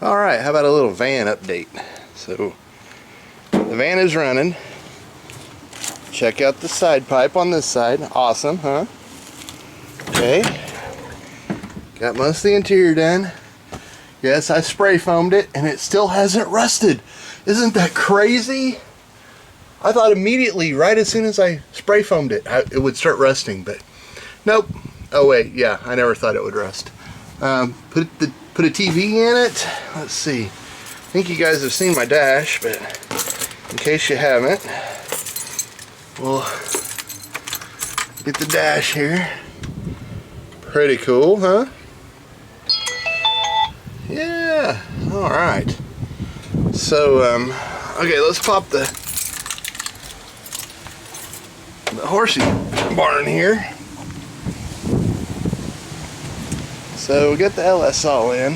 Alright, how about a little van update? So, the van is running. Check out the side pipe on this side. Awesome, huh? Okay. Got most of the interior done. Yes, I spray foamed it and it still hasn't rusted. Isn't that crazy? I thought immediately, right as soon as I spray foamed it, it would start rusting, but nope. Oh wait, yeah, I never thought it would rust. Put a TV in it. Let's see. I think you guys have seen my dash, but in case you haven't, we'll get the dash here. Pretty cool, huh? Yeah. All right. So, okay, let's pop the horsey barn here. So we got the LS all in.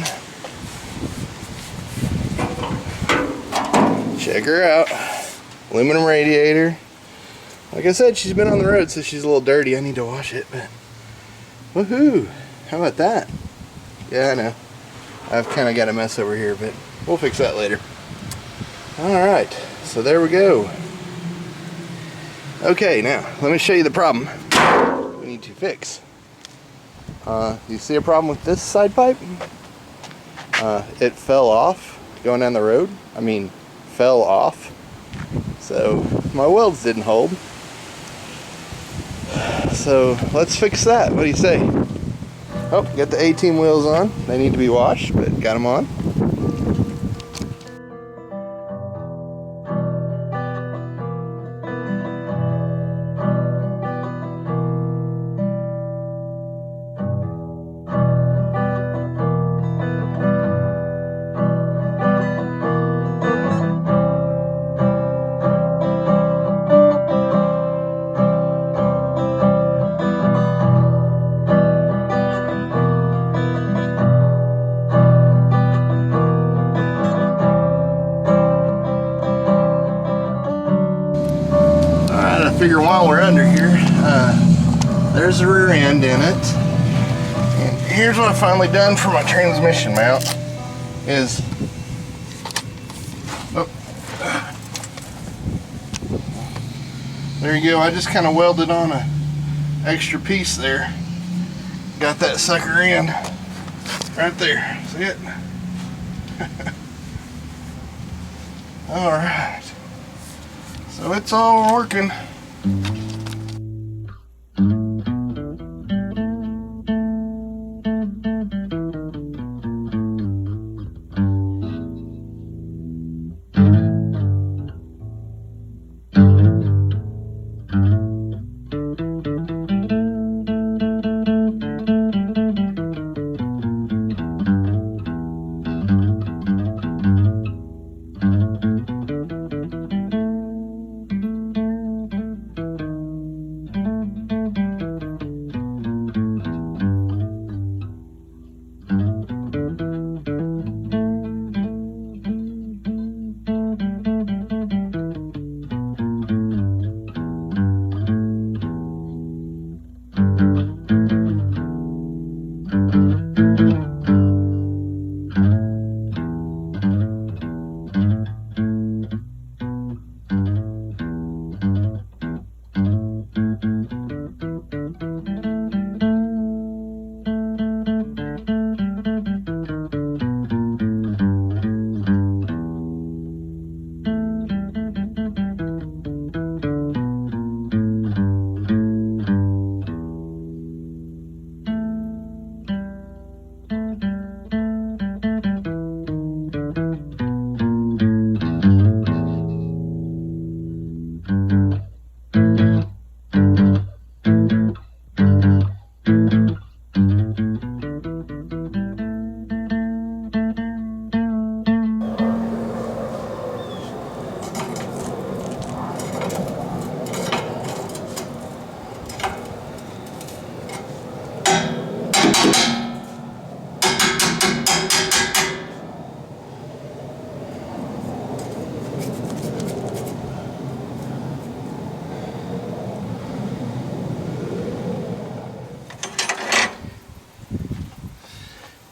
Check her out. Aluminum radiator. Like I said, she's been on the road, so she's a little dirty. I need to wash it, but woohoo! How about that? Yeah, I know. I've kind of got a mess over here, but we'll fix that later. Alright, so there we go. Okay, now, let me show you the problem we need to fix. You see a problem with this side pipe? It fell off going down the road. I mean, fell off. So, my welds didn't hold. So, let's fix that. What do you say? Oh, got the A-Team wheels on. They need to be washed, but got them on. I figure while we're under here, there's the rear end in it. And here's what I've finally done for my transmission mount is, there you go. I just kind of welded on a extra piece there. Got that sucker in right there. See it? All right. So it's all working.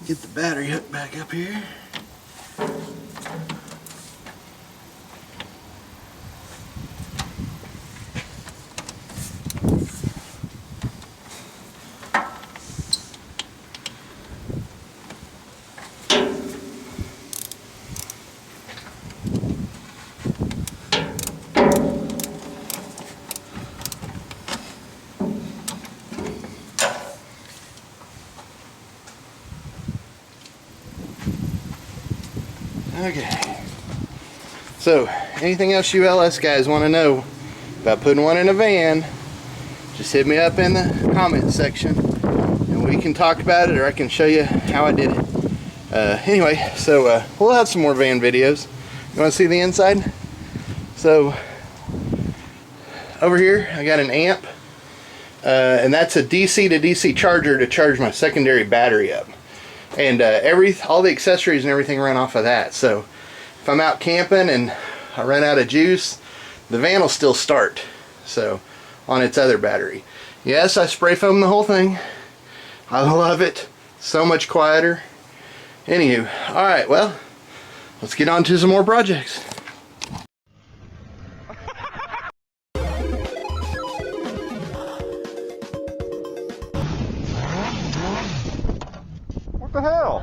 Get the battery hook back up here. Okay. So, anything else you LS guys want to know about putting one in a van, just hit me up in the comment section and we can talk about it, or I can show you how I did it. Anyway, so we'll have some more van videos. You want to see the inside? So, over here I got an amp, and that's a DC to DC charger to charge my secondary battery up. And all the accessories and everything run off of that. So if I'm out camping and I run out of juice, the van will still start. So on its other battery. Yes, I spray foam the whole thing. I love it. So much quieter. Anywho, alright, well, let's get on to some more projects. What the hell?